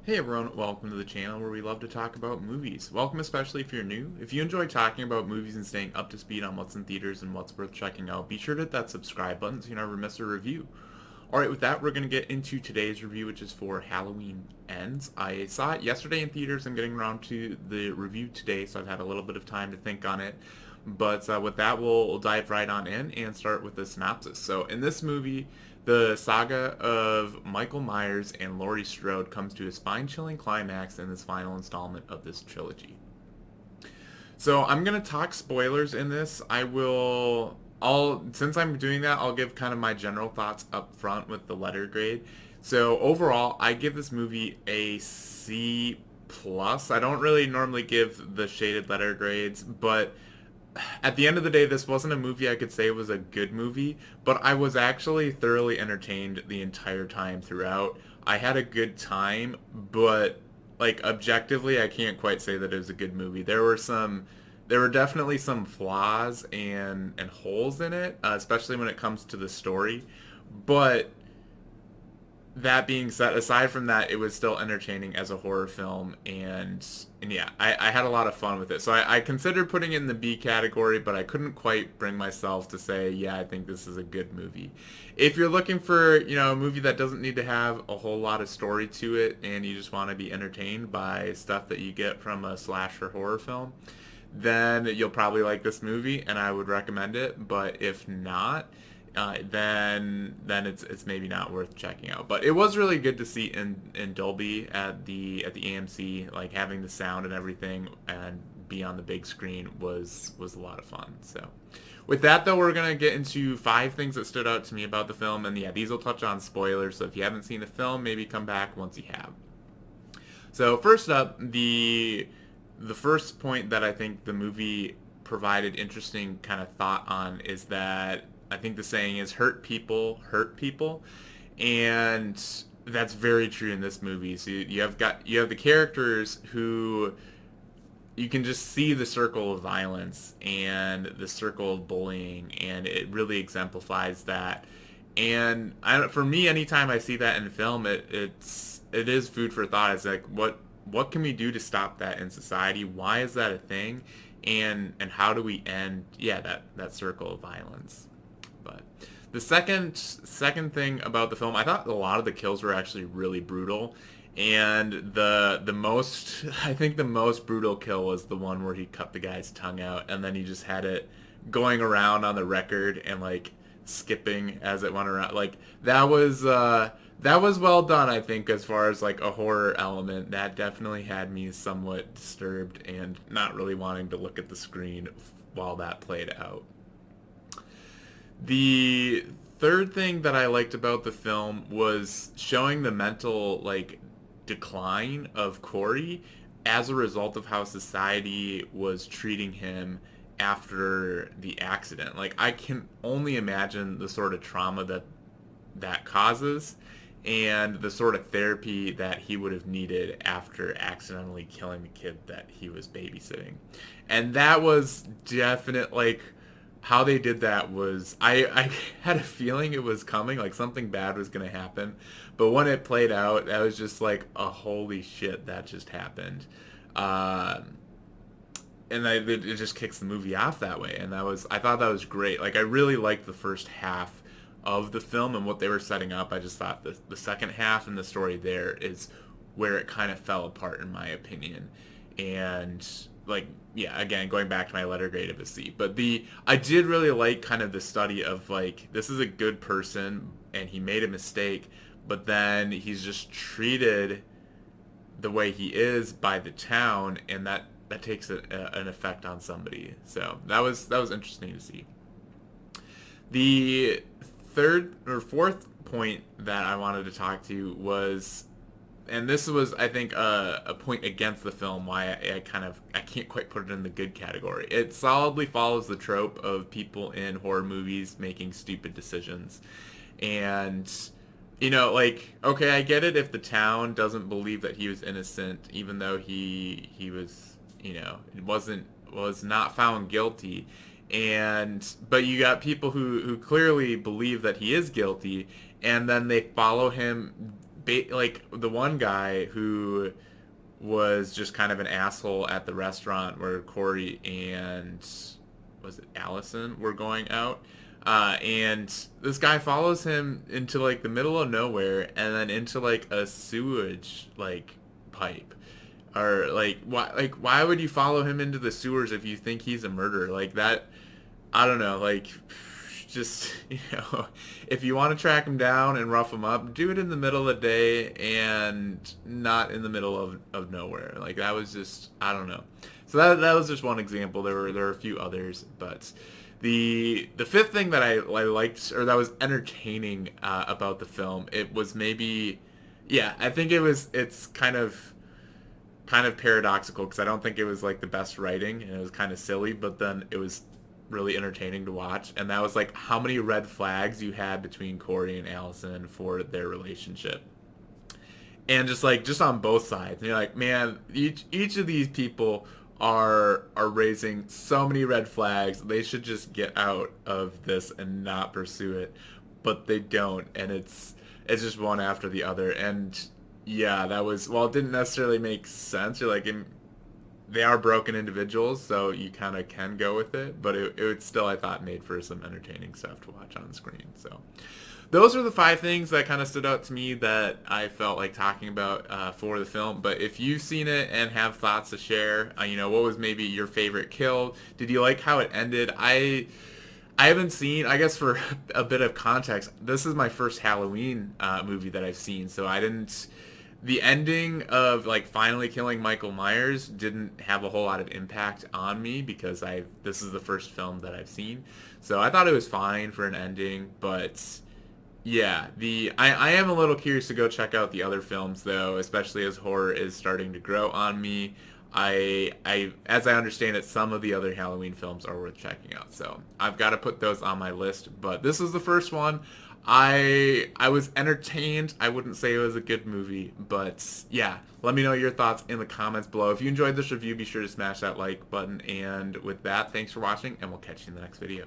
Hey everyone, welcome to the channel where we love to talk about movies. Welcome especially if you're new. If you enjoy talking about movies and staying up to speed on what's in theaters and what's worth checking out, be sure to hit that subscribe button so you never miss a review. Alright, with that, we're going to get into today's review, which is for Halloween Ends. I saw it yesterday in theaters. I'm getting around to the review today, so I've had a little bit of time to think on it. But with that, we'll dive right on in and start with the synopsis. So, in this movie, the saga of Michael Myers and Laurie Strode comes to a spine-chilling climax in this final installment of this trilogy. So I'm gonna talk spoilers in this. I'll since I'm doing that, I'll give kind of my general thoughts up front with the letter grade. So overall, I give this movie a C plus. I don't really normally give the shaded letter grades, but at the end of the day, this wasn't a movie I could say was a good movie, but I was actually thoroughly entertained the entire time throughout. I had a good time, but like objectively, I can't quite say that it was a good movie. There were definitely some flaws and holes in it, especially when it comes to the story. But that being said, aside from that, it was still entertaining as a horror film, and yeah, I had a lot of fun with it. So I considered putting it in the B category, but I couldn't quite bring myself to say, yeah, I think this is a good movie. If you're looking for, a movie that doesn't need to have a whole lot of story to it, and you just want to be entertained by stuff that you get from a slasher horror film, then you'll probably like this movie, and I would recommend it. But if not, then it's maybe not worth checking out. But it was really good to see in Dolby at the AMC, like having the sound and everything and be on the big screen was a lot of fun. So with that though, we're gonna get into 5 things that stood out to me about the film, and yeah, these will touch on spoilers. So if you haven't seen the film, maybe come back once you have. So first up, the first point that I think the movie provided interesting kind of thought on is that I think the saying is hurt people, and that's very true in this movie. So you have the characters who you can just see the circle of violence and the circle of bullying, and it really exemplifies that. And for me, anytime I see that in film, it is food for thought. It's like what can we do to stop that in society? Why is that a thing? And how do we end that circle of violence? But the second thing about the film, I thought a lot of the kills were actually really brutal, and the most I think the most brutal kill was the one where he cut the guy's tongue out, and then he just had it going around on the record and like skipping as it went around. Like that was well done, I think, as far as like a horror element. That definitely had me somewhat disturbed and not really wanting to look at the screen while that played out. The third thing that I liked about the film was showing the mental like decline of Corey as a result of how society was treating him after the accident. Like I can only imagine the sort of trauma that causes and the sort of therapy that he would have needed after accidentally killing the kid that he was babysitting. And that was definite like how they did that was I had a feeling it was coming, like something bad was going to happen, but when it played out, that was just like a holy shit that just happened. It just kicks the movie off that way, and I thought that was great. Like I really liked the first half of the film and what they were setting up. I just thought the second half and the story there is where it kind of fell apart in my opinion. And like yeah, again going back to my letter grade of a C. But the I did really like kind of the study of like this is a good person and he made a mistake, but then he's just treated the way he is by the town, and that takes an effect on somebody. So that was interesting to see. The third or fourth point that I wanted to talk to was, and this was I think a point against the film why I can't quite put it in the good category. It solidly follows the trope of people in horror movies making stupid decisions, and like okay, I get it if the town doesn't believe that he was innocent, even though he was was not found guilty, but you got people who clearly believe that he is guilty, and then they follow him like the one guy who was just kind of an asshole at the restaurant where Corey and was it Allison were going out. And this guy follows him into like the middle of nowhere and then into like a sewage like pipe. Or why would you follow him into the sewers if you think he's a murderer? Like that I don't know, like just if you want to track him down and rough him up, do it in the middle of the day and not in the middle of nowhere. Like that was just I don't know. So that was just one example. There were a few others, but the fifth thing that I liked or that was entertaining about the film, it was maybe yeah, I think it's kind of paradoxical because I don't think it was like the best writing and it was kind of silly, but then it was really entertaining to watch. And that was like how many red flags you had between Corey and Allison for their relationship. And just on both sides. And you're like, man, each of these people are raising so many red flags. They should just get out of this and not pursue it. But they don't, and it's just one after the other. And yeah, that was well, it didn't necessarily make sense. You're like, they are broken individuals, so you kind of can go with it, but it still, I thought, made for some entertaining stuff to watch on screen. So those are the five things that kind of stood out to me that I felt like talking about for the film. But if you've seen it and have thoughts to share, what was maybe your favorite kill? Did you like how it ended? I haven't seen, I guess for a bit of context, this is my first Halloween movie that I've seen, so I didn't the ending of like finally killing Michael Myers didn't have a whole lot of impact on me because this is the first film that I've seen. So I thought it was fine for an ending, but yeah, I am a little curious to go check out the other films though, especially as horror is starting to grow on me. As I understand it, some of the other Halloween films are worth checking out. So I've got to put those on my list, but this was the first one. I was entertained. I wouldn't say it was a good movie, but yeah, let me know your thoughts in the comments below. If you enjoyed this review, be sure to smash that like button. And with that, thanks for watching, and we'll catch you in the next video.